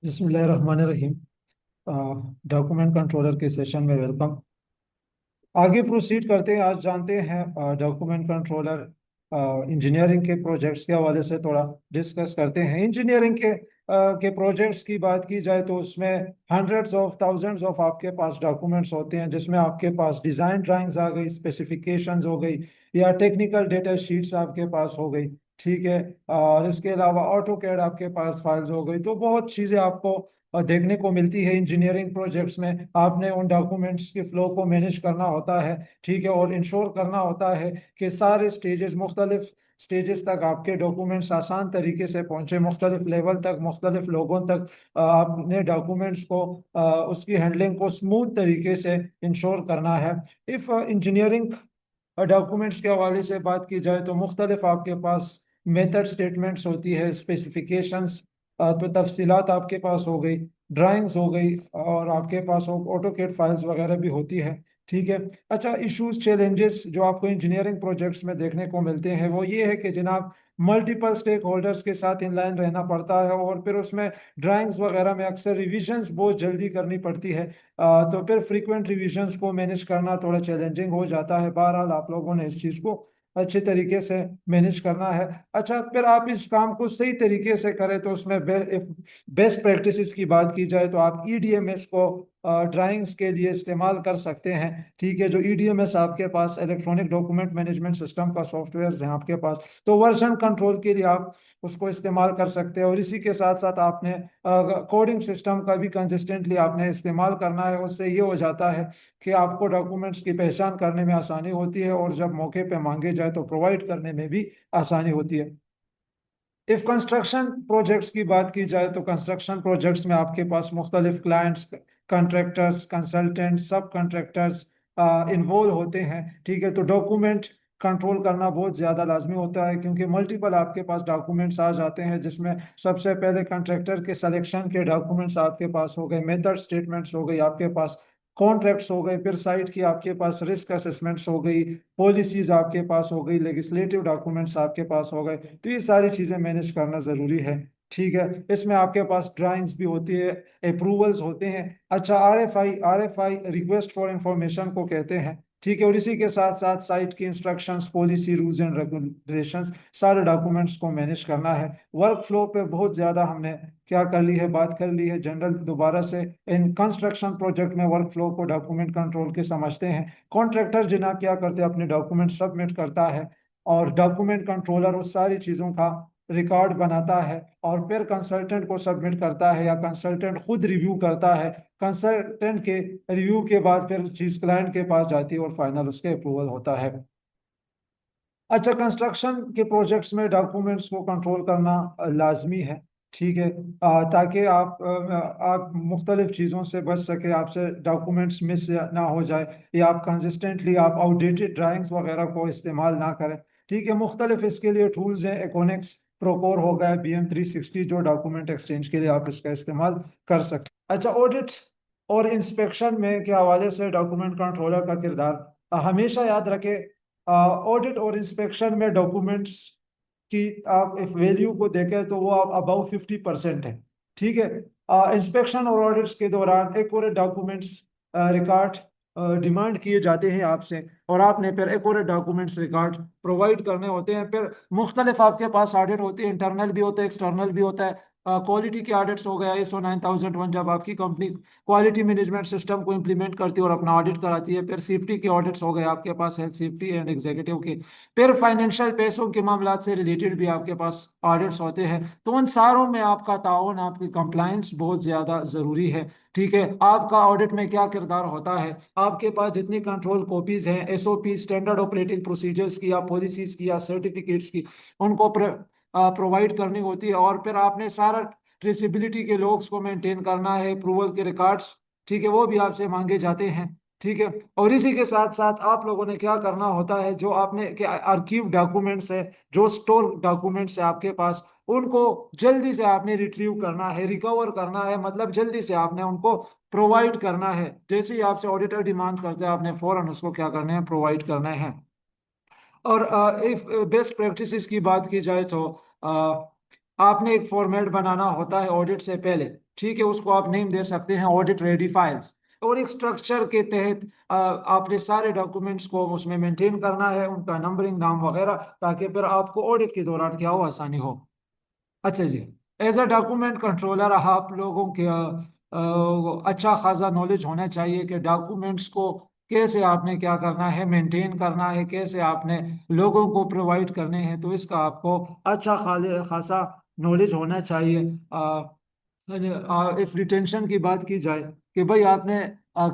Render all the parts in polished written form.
बिस्मिल्लाहिर्रहमानिर्रहीम। Document controller के session में वेलकम। आगे प्रोसीड करते हैं। आज जानते हैं डॉक्यूमेंट कंट्रोलर इंजीनियरिंग के प्रोजेक्ट्स के हवाले से थोड़ा डिस्कस करते हैं। इंजीनियरिंग के प्रोजेक्ट्स की बात की जाए तो उसमें हंड्रेड्स ऑफ थाउजेंड्स ऑफ आपके पास डॉक्यूमेंट्स होते हैं, जिसमें आपके पास डिज़ाइन ड्राइंग्स आ गई, स्पेसिफिकेशंस हो गई, या टेक्निकल डेटा शीट्स आपके पास हो गई। ठीक है। और इसके अलावा ऑटो कैड आपके पास फाइल्स हो गई। तो बहुत चीज़ें आपको देखने को मिलती है इंजीनियरिंग प्रोजेक्ट्स में। आपने उन डॉक्यूमेंट्स के फ्लो को मैनेज करना होता है। ठीक है। और इंश्योर करना होता है कि सारे स्टेजेस, मुख्तलिफ स्टेजेस तक आपके डॉक्यूमेंट्स आसान तरीके से पहुंचे, मुख्तलिफ लेवल तक, मुख्तलिफ लोगों तक आपने डॉक्यूमेंट्स को उसकी हैंडलिंग को स्मूथ तरीके से इंश्योर करना है। इफ़ इंजीनियरिंग डॉक्यूमेंट्स के हवाले से बात की जाए तो मुख्तलिफ आपके पास मेथड स्टेटमेंट्स होती है, स्पेसिफिकेशंस, तो तफसीलात आपके पास हो गई, ड्राइंग्स हो गई, और आपके पास ऑटोकेड फाइल्स वगैरह भी होती है। ठीक है। अच्छा, इश्यूज चैलेंजेस जो आपको इंजीनियरिंग प्रोजेक्ट्स में देखने को मिलते हैं वो ये है कि जनाब मल्टीपल स्टेक होल्डर्स के साथ इन लाइन रहना पड़ता है, और फिर उसमें ड्राइंग्स वगैरह में अक्सर रिविजन्स बहुत जल्दी करनी पड़ती है। तो फिर फ्रीक्वेंट रिविजन्स को मैनेज करना थोड़ा चैलेंजिंग हो जाता है। बहरहाल आप लोगों ने इस चीज़ को अच्छे तरीके से मैनेज करना है। अच्छा, फिर आप इस काम को सही तरीके से करें तो उसमें बेस्ट प्रैक्टिसेस की बात की जाए तो आप ईडीएमएस को ड्राइंग्स के लिए इस्तेमाल कर सकते हैं। ठीक है। जो ईडीएमएस आपके पास इलेक्ट्रॉनिक डॉक्यूमेंट मैनेजमेंट सिस्टम का सॉफ्टवेयर है आपके पास, तो वर्जन कंट्रोल के लिए आप उसको इस्तेमाल कर सकते हैं। और इसी के साथ साथ आपने कोडिंग सिस्टम का भी कंसिस्टेंटली आपने इस्तेमाल करना है। उससे ये हो जाता है कि आपको डॉक्यूमेंट्स की पहचान करने में आसानी होती है, और जब मौके पे मांगे जाए तो प्रोवाइड करने में भी आसानी होती है। इफ कंस्ट्रक्शन प्रोजेक्ट्स की बात की जाए तो कंस्ट्रक्शन प्रोजेक्ट्स में आपके पास मुख्तलिफ क्लाइंट्स, कंट्रैक्टर्स, कंसल्टेंट, सब कंट्रैक्टर्स इन्वॉल्व होते हैं। ठीक है। तो डॉक्यूमेंट कंट्रोल करना बहुत ज़्यादा लाजमी होता है, क्योंकि मल्टीपल आपके पास डॉक्यूमेंट्स आ जाते हैं, जिसमें सबसे पहले कंट्रैक्टर के सिलेक्शन के डॉक्यूमेंट्स आपके पास हो गए, मेथड स्टेटमेंट्स हो गई आपके पास, कॉन्ट्रैक्ट्स हो गए, फिर साइट की आपके पास रिस्क असेसमेंट्स हो गई, पॉलिसीज आपके पास हो गई, लेजिस्लेटिव डॉक्यूमेंट्स आपके पास हो गए। तो ये सारी चीज़ें मैनेज करना ज़रूरी है। ठीक है। इसमें आपके पास ड्राइंग्स भी होती है, अप्रूवल्स होते हैं। अच्छा, आरएफआई रिक्वेस्ट फॉर इंफॉर्मेशन को कहते हैं। ठीक है। और इसी के साथ साथ साइट की instructions, policy, rules and regulations, सारे डॉक्यूमेंट्स को मैनेज करना है। वर्क फ्लो पे बहुत ज़्यादा हमने क्या कर ली है, बात कर ली है जनरल। दोबारा से इन कंस्ट्रक्शन प्रोजेक्ट में वर्क फ्लो को डॉक्यूमेंट कंट्रोल के समझते हैं। कॉन्ट्रैक्टर जनाब क्या करते हैं, अपने डॉक्यूमेंट सबमिट करता है, और डॉक्यूमेंट कंट्रोलर उस सारी चीज़ों का रिकॉर्ड बनाता है, और फिर कंसल्टेंट को सबमिट करता है, या कंसल्टेंट खुद रिव्यू करता है। कंसल्टेंट के रिव्यू के बाद फिर चीज़ क्लाइंट के पास जाती है और फाइनल उसके अप्रूवल होता है। अच्छा, कंस्ट्रक्शन के प्रोजेक्ट्स में डॉक्यूमेंट्स को कंट्रोल करना लाजमी है। ठीक है। ताकि आप मुख्तलिफ चीज़ों से बच सके, आपसे डॉक्यूमेंट्स मिस ना हो जाए, या आप कंसिस्टेंटली आप आउटडेटेड ड्राइंग्स वगैरह को इस्तेमाल ना करें। ठीक है। मुख्तलिफ इसके लिए टूल्स हैं, एकोनिक्स, प्रोकोर हो गया, BM360, जो डॉक्यूमेंट एक्सचेंज के लिए आप इसका इस्तेमाल कर सकते हैं। अच्छा, ऑडिट और इंस्पेक्शन में के हवाले से डॉक्यूमेंट कंट्रोलर का किरदार हमेशा याद रखें। ऑडिट और इंस्पेक्शन में डॉक्यूमेंट्स की आप इफ वैल्यू को देखें तो वो आप अबाउ 50% है। ठीक है। इंस्पेक्शन और ऑडिट्स के दौरान एक्यूरेट डॉक्यूमेंट्स रिकॉर्ड डिमांड किए जाते हैं आपसे, और आपने फिर एक्यूरेट डॉक्यूमेंट्स रिकॉर्ड प्रोवाइड करने होते हैं। फिर मुख्तलिफ आपके पास ऑडिट होते हैं, इंटरनल भी होता है, एक्सटर्नल भी होता है। क्वालिटी के ऑडिट्स हो गया, ISO 9001, जब आपकी कंपनी क्वालिटी मैनेजमेंट सिस्टम को इंप्लीमेंट करती है और अपना ऑडिट कराती है। फिर सेफ्टी के ऑडिट्स हो गए आपके पास, हेल्थ सेफ्टी एंड एग्जीक्यूटिव के। फिर फाइनेंशियल पैसों के मामला से रिलेटेड भी आपके पास ऑडिट्स होते हैं। तो उन सारों में आपका ताउन, आपकी कंप्लायंस बहुत ज़्यादा ज़रूरी है। ठीक है। आपका ऑडिट में क्या किरदार होता है, आपके पास जितनी कंट्रोल कॉपीज हैं, SOP, स्टैंडर्ड ऑपरेटिंग प्रोसीजर्स की, या पॉलिसीज की, या सर्टिफिकेट्स की, उनको प्रोवाइड करनी होती है। और फिर आपने सारा ट्रेसिबिलिटी के लॉग्स को मेंटेन करना है, अप्रूवल के रिकॉर्ड्स, ठीक है, वो भी आपसे मांगे जाते हैं। ठीक है। और इसी के साथ साथ आप लोगों ने क्या करना होता है, जो आपने के आर्कीव डॉक्यूमेंट्स है, जो स्टोर डॉक्यूमेंट्स है आपके पास, उनको जल्दी से आपने रिट्रीव करना है, रिकवर करना है, मतलब जल्दी से आपने उनको प्रोवाइड करना है। जैसे ही आपसे ऑडिटर डिमांड करते हैं, आपने फौरन उसको क्या करना है, प्रोवाइड करना है। और इफ बेस्ट प्रैक्टिसेस की बात की जाए तो आपने एक फॉर्मेट बनाना होता है ऑडिट से पहले। ठीक है, उसको आप नेम दे सकते हैं ऑडिट रेडी फाइल्स। और एक स्ट्रक्चर के तहत आपने सारे डॉक्यूमेंट्स को उसमें मेंटेन करना है, उनका नंबरिंग, नाम वगैरह, ताकि फिर आपको ऑडिट के दौरान क्या हो, आसानी हो। अच्छा जी। एज अ डॉक्यूमेंट कंट्रोलर आप लोगों के अच्छा खासा नॉलेज होना चाहिए कि डॉक्यूमेंट्स को कैसे आपने क्या करना है, मेंटेन करना है, कैसे आपने लोगों को प्रोवाइड करने हैं। तो इसका आपको अच्छा खासा नॉलेज होना चाहिए। इफ रिटेंशन की बात की जाए कि भाई आपने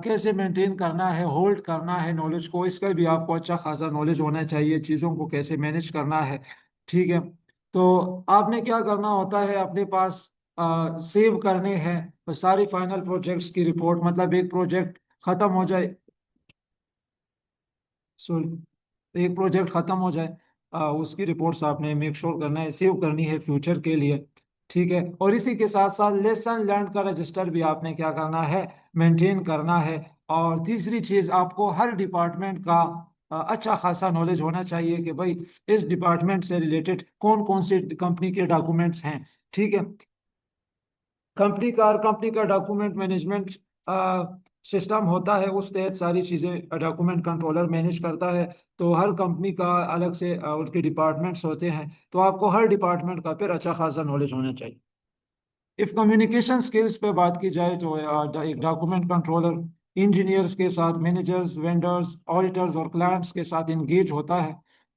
कैसे मेंटेन करना है, होल्ड करना है नॉलेज को, इसका भी आपको अच्छा खासा नॉलेज होना चाहिए, चीज़ों को कैसे मैनेज करना है। ठीक है। तो आपने क्या करना होता है, अपने पास सेव करने हैं तो सारी फाइनल प्रोजेक्ट्स की रिपोर्ट, मतलब एक प्रोजेक्ट खत्म हो जाए, सॉरी, एक प्रोजेक्ट खत्म हो जाए, उसकी रिपोर्ट्स आपने मेक श्योर करना है, सेव करनी है फ्यूचर के लिए। ठीक है। और इसी के साथ साथ लेसन लर्न का रजिस्टर भी आपने क्या करना है, मेंटेन करना है। और तीसरी चीज, आपको हर डिपार्टमेंट का अच्छा खासा नॉलेज होना चाहिए कि भाई इस डिपार्टमेंट से रिलेटेड कौन कौन से कंपनी के डॉक्यूमेंट्स हैं। ठीक है। कंपनी का डॉक्यूमेंट मैनेजमेंट सिस्टम होता है, उस तहत सारी चीज़ें डॉक्यूमेंट कंट्रोलर मैनेज करता है। तो हर कंपनी का अलग से उनके डिपार्टमेंट्स होते हैं, तो आपको हर डिपार्टमेंट का फिर अच्छा खासा नॉलेज होना चाहिए। इफ कम्युनिकेशन स्किल्स पे बात की जाए तो एक डॉक्यूमेंट कंट्रोलर इंजीनियर्स के साथ, मैनेजर्स, वेंडर्स, ऑडिटर्स और क्लाइंट्स के साथ इंगेज होता है।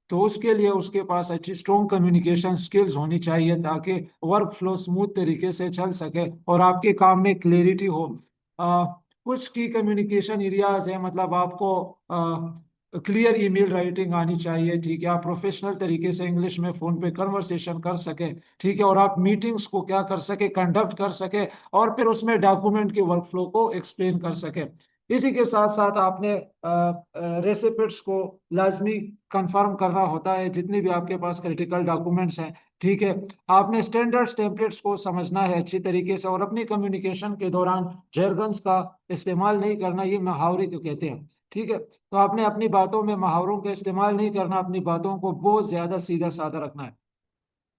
तो उसके लिए उसके पास अच्छी स्ट्रॉन्ग कम्युनिकेशन स्किल्स होनी चाहिए, ताकि वर्क फ्लो स्मूथ तरीके से चल सके और आपके काम में क्लैरिटी हो। अ, कुछ की कम्युनिकेशन एरियाज है, मतलब आपको क्लियर ईमेल राइटिंग आनी चाहिए। ठीक है, आप प्रोफेशनल तरीके से इंग्लिश में फोन पे कन्वर्सेशन कर सके। ठीक है, और आप मीटिंग्स को क्या कर सके, कंडक्ट कर सके, और फिर उसमें डॉक्यूमेंट के वर्कफ्लो को एक्सप्लेन कर सके। इसी के साथ साथ आपने रेसिपिट्स को लाजमी कंफर्म करना होता है, जितनी भी आपके पास क्रिटिकल डॉक्यूमेंट्स हैं। ठीक है। आपने स्टैंडर्ड्स टेम्पलेट्स को समझना है अच्छी तरीके से, और अपनी कम्युनिकेशन के दौरान जर्गन्स का इस्तेमाल नहीं करना, ये मुहावरे को कहते हैं। ठीक है। तो आपने अपनी बातों में मुहावरों का इस्तेमाल नहीं करना, अपनी बातों को बहुत ज्यादा सीधा साधा रखना है।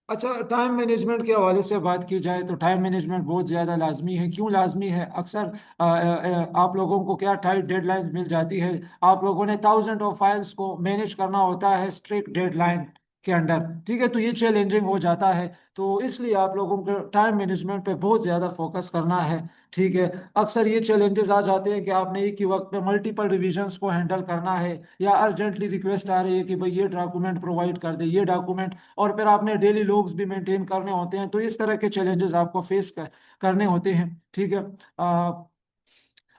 अच्छा, टाइम मैनेजमेंट के हवाले से बात की जाए तो टाइम मैनेजमेंट बहुत ज़्यादा लाजमी है। क्यों लाजमी है? अक्सर आप लोगों को क्या टाइट डेडलाइंस मिल जाती है, आप लोगों ने थाउजेंड ऑफ फाइल्स को मैनेज करना होता है स्ट्रिक्ट डेडलाइन के अंडर। ठीक है, तो ये चैलेंजिंग हो जाता है। तो इसलिए आप लोगों को टाइम मैनेजमेंट पे बहुत ज़्यादा फोकस करना है। ठीक है। अक्सर ये चैलेंजेस आ जाते हैं कि आपने एक ही वक्त पे मल्टीपल रिविजन्स को हैंडल करना है, या अर्जेंटली रिक्वेस्ट आ रही है कि भाई ये डॉक्यूमेंट प्रोवाइड कर दे, ये डॉक्यूमेंट, और फिर आपने डेली लॉग्स भी मेंटेन करने होते हैं। तो इस तरह के चैलेंजेस आपको करने होते हैं। ठीक है।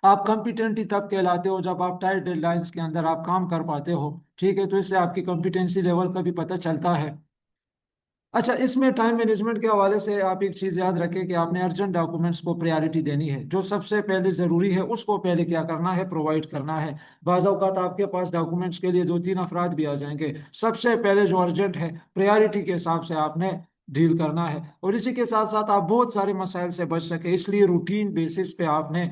आप कॉम्पिटेंट ही तब कहलाते हो जब आप टाइट डेडलाइंस के अंदर आप काम कर पाते हो। ठीक है, तो इससे आपकी कॉम्पिटेंसी लेवल का भी पता चलता है। अच्छा, इसमें टाइम मैनेजमेंट के हवाले से आप एक चीज़ याद रखें कि आपने अर्जेंट डॉक्यूमेंट्स को प्रायोरिटी देनी है। जो सबसे पहले ज़रूरी है उसको पहले क्या करना है, प्रोवाइड करना है। बाज़ औक़ात आपके पास डॉक्यूमेंट्स के लिए दो तीन अफराद भी आ जाएंगे, सबसे पहले जो अर्जेंट है प्रायोरिटी के हिसाब से आपने डील करना है। और इसी के साथ साथ आप बहुत सारे मसाइल से बच सके, इसलिए रूटीन बेसिस पे आपने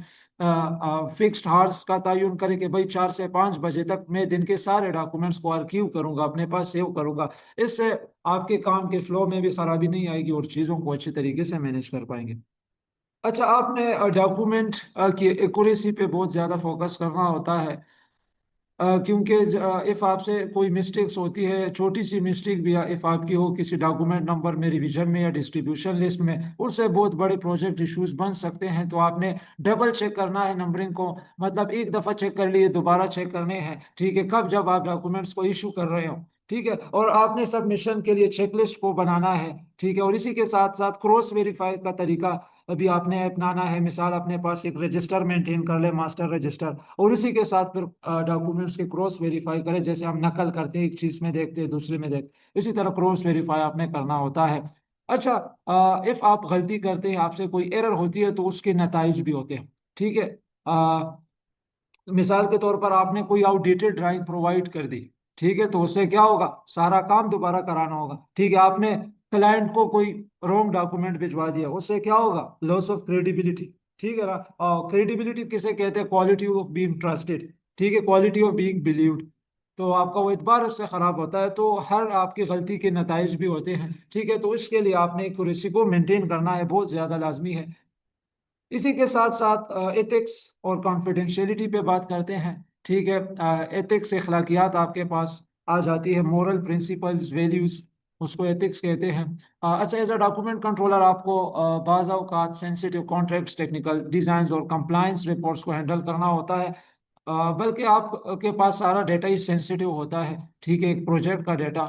फिक्स्ड हार्स का तयन करें कि भाई 4 से 5 बजे तक मैं दिन के सारे डॉक्यूमेंट्स को आर्कीव करूंगा, अपने पास सेव करूंगा। इससे आपके काम के फ्लो में भी खराबी नहीं आएगी और चीज़ों को अच्छे तरीके से मैनेज कर पाएंगे। अच्छा, आपने डॉक्यूमेंट की एक्यूरेसी पे बहुत ज़्यादा फोकस करना होता है। क्योंकि इफ़ आपसे कोई मिस्टेक्स होती है, छोटी सी मिस्टेक भी इफ़ आपकी हो किसी डॉक्यूमेंट नंबर में, रिवीजन में या डिस्ट्रीब्यूशन लिस्ट में, उससे बहुत बड़े प्रोजेक्ट इश्यूज बन सकते हैं। तो आपने डबल चेक करना है नंबरिंग को, मतलब एक दफ़ा चेक कर लिए, दोबारा चेक करने हैं। ठीक है, कब जब आप डॉक्यूमेंट्स को इशू कर रहे हो। ठीक है। और आपने सबमिशन के लिए चेकलिस्ट को बनाना है। ठीक है। और इसी के साथ साथ क्रॉस वेरीफाई का तरीका अभी आपने अपनाना है। मिसाल, अपने पास एक रजिस्टर मेंटेन कर ले, मास्टर रजिस्टर, और उसी के साथ फिर डॉक्यूमेंट्स के क्रॉस वेरीफाई करें। जैसे हम नकल करते हैं, एक चीज में देखते हैं दूसरे में देखते, इसी तरह क्रॉस वेरीफाई आपने करना होता है। अच्छा, इफ आप गलती करते हैं, आपसे कोई एरर होती है, तो उसके नताइज भी होते हैं। ठीक है। मिसाल के तौर पर आपने कोई आउटडेटेड ड्राइंग प्रोवाइड कर दी। ठीक है, तो उससे क्या होगा, सारा काम दोबारा कराना होगा। ठीक है। आपने क्लाइंट को कोई रॉन्ग डॉक्यूमेंट भिजवा दिया, उससे क्या होगा, लॉस ऑफ क्रेडिबिलिटी। ठीक है ना। और क्रेडिबिलिटी किसे कहते हैं, क्वालिटी ऑफ बीइंग ट्रस्टेड। ठीक है, क्वालिटी ऑफ बीइंग बिलीव्ड। तो आपका वो एतबार उससे खराब होता है। तो हर आपकी गलती के नताइज भी होते हैं। ठीक है, तो इसके लिए आपने एक्यूरेसी को मेंटेन करना है, बहुत ज्यादा लाजमी है। इसी के साथ साथ एथिक्स और कॉन्फिडेंशियलिटी पे बात करते हैं। ठीक है, एथिक्स अखलाकियात आपके पास आ जाती है, मोरल प्रिंसिपल्स वैल्यूज, उसको एथिक्स कहते हैं। अच्छा, एज अ डॉक्यूमेंट कंट्रोलर आपको बाज़ औक़ात सेंसिटिव कॉन्ट्रैक्ट्स, टेक्निकल डिज़ाइंस और कंप्लायंस रिपोर्ट्स को हैंडल करना होता है। बल्कि आपके पास सारा डेटा ही सेंसिटिव होता है। ठीक है, एक प्रोजेक्ट का डेटा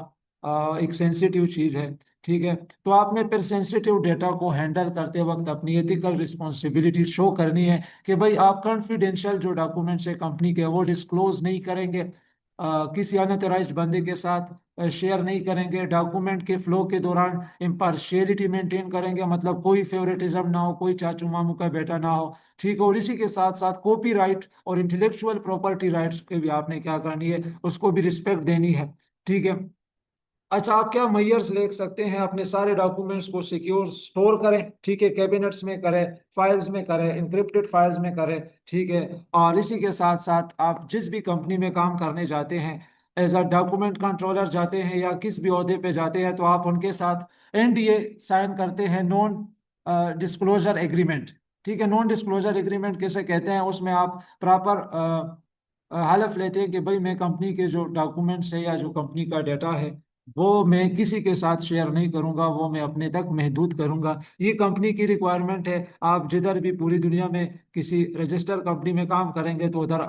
एक सेंसिटिव चीज़ है। ठीक है, तो आपने फिर सेंसिटिव डेटा को हैंडल करते वक्त अपनी एथिकल रिस्पॉन्सिबिलिटी शो करनी है कि भाई आप कॉन्फिडेंशियल जो डॉक्यूमेंट्स है कंपनी के वो डिस्क्लोज नहीं करेंगे, किसी अनऑथराइज्ड बंदे के साथ शेयर नहीं करेंगे, डॉक्यूमेंट के फ्लो के दौरान इम्पार्शियलिटी मेंटेन करेंगे, मतलब कोई फेवरेटिज्म ना हो, कोई चाचू मामू का बेटा ना हो। ठीक है, और इसी के साथ साथ कॉपी राइट और इंटेलेक्चुअल प्रॉपर्टी राइट्स के भी आपने क्या करनी है, उसको भी रिस्पेक्ट देनी है। ठीक है। अच्छा, आप क्या मैयर्स ले सकते हैं, अपने सारे डॉक्यूमेंट्स को सिक्योर स्टोर करें। ठीक है, कैबिनेट्स में करें, फाइल्स में करें, इंक्रिप्टेड फाइल्स में करें। ठीक है, और इसी के साथ साथ आप जिस भी कंपनी में काम करने जाते हैं, एज अ डॉक्यूमेंट कंट्रोलर जाते हैं या किस भी ओहदे पे जाते हैं, तो आप उनके साथ एनडीए साइन करते हैं, नॉन डिस्क्लोजर एग्रीमेंट। ठीक है, नॉन डिस्क्लोजर एग्रीमेंट कैसे कहते हैं, उसमें आप प्रॉपर हलफ लेते हैं कि भाई मैं कंपनी के जो डॉक्यूमेंट्स है या जो कंपनी का डाटा है वो मैं किसी के साथ शेयर नहीं करूंगा, वो मैं अपने तक महदूद करूंगा। ये कंपनी की रिक्वायरमेंट है। आप जिधर भी पूरी दुनिया में किसी रजिस्टर कंपनी में काम करेंगे तो उधर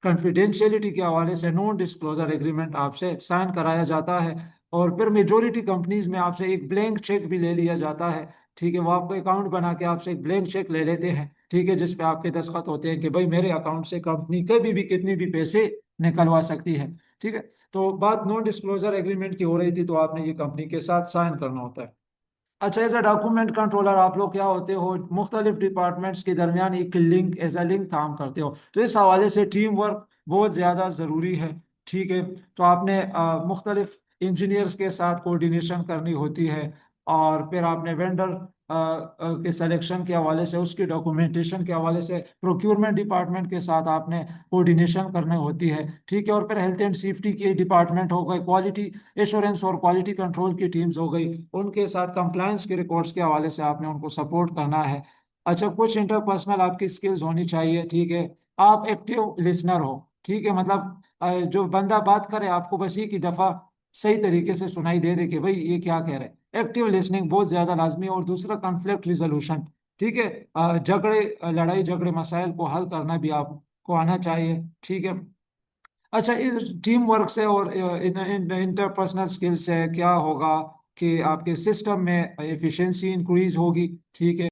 कॉन्फिडेंशियलिटी के हवाले से नॉन डिस्क्लोजर एग्रीमेंट आपसे साइन कराया जाता है। और फिर मेजोरिटी कंपनीज में आपसे एक ब्लैंक चेक भी ले लिया जाता है। ठीक है, वो आपको अकाउंट बना के आपसे एक ब्लैंक चेक ले लेते हैं। ठीक है, जिस पे आपके दस्तखत होते हैं कि भाई मेरे अकाउंट से कंपनी कभी भी कितनी भी पैसे निकलवा सकती है। ठीक है, तो बात नॉन डिस्क्लोजर एग्रीमेंट की हो रही थी, तो आपने ये कंपनी के साथ साइन करना होता है। अच्छा, एज अ डॉक्यूमेंट कंट्रोलर आप लोग क्या होते हो, मुख्तलिफ डिपार्टमेंट्स के दरमियान एक लिंक, एज अ लिंक काम करते हो, तो इस हवाले से टीम वर्क बहुत ज़्यादा ज़रूरी है। ठीक है, तो आपने मुख्तलिफ इंजीनियर्स के साथ कोऑर्डिनेशन करनी होती है, और फिर आपने वेंडर के सिलेक्शन के हवाले से, उसकी डॉक्यूमेंटेशन के हवाले से प्रोक्योरमेंट डिपार्टमेंट के साथ आपने कोऑर्डिनेशन करनी होती है। ठीक है, और फिर हेल्थ एंड सेफ्टी के डिपार्टमेंट हो गए, क्वालिटी एश्योरेंस और क्वालिटी कंट्रोल की टीम्स हो गई, उनके साथ कंप्लायंस के रिकॉर्ड्स के हवाले से आपने उनको सपोर्ट करना है। अच्छा, कुछ इंटरपर्सनल आपकी स्किल्स होनी चाहिए। ठीक है, आप एक्टिव लिसनर हो। ठीक है, मतलब जो बंदा बात करे आपको बस एक ही दफ़ा सही तरीके से सुनाई दे दे कि भाई ये क्या कह रहे हैं। एक्टिव लिसनिंग बहुत ज़्यादा लाजमी है। और दूसरा, कॉन्फ्लिक्ट रिजोल्यूशन। ठीक है, झगड़े, लड़ाई झगड़े मसाइल को हल करना भी आपको आना चाहिए। ठीक है। अच्छा, इस टीम वर्क से और इंटरपर्सनल स्किल से क्या होगा कि आपके सिस्टम में एफिशिएंसी इंक्रीज होगी। ठीक है।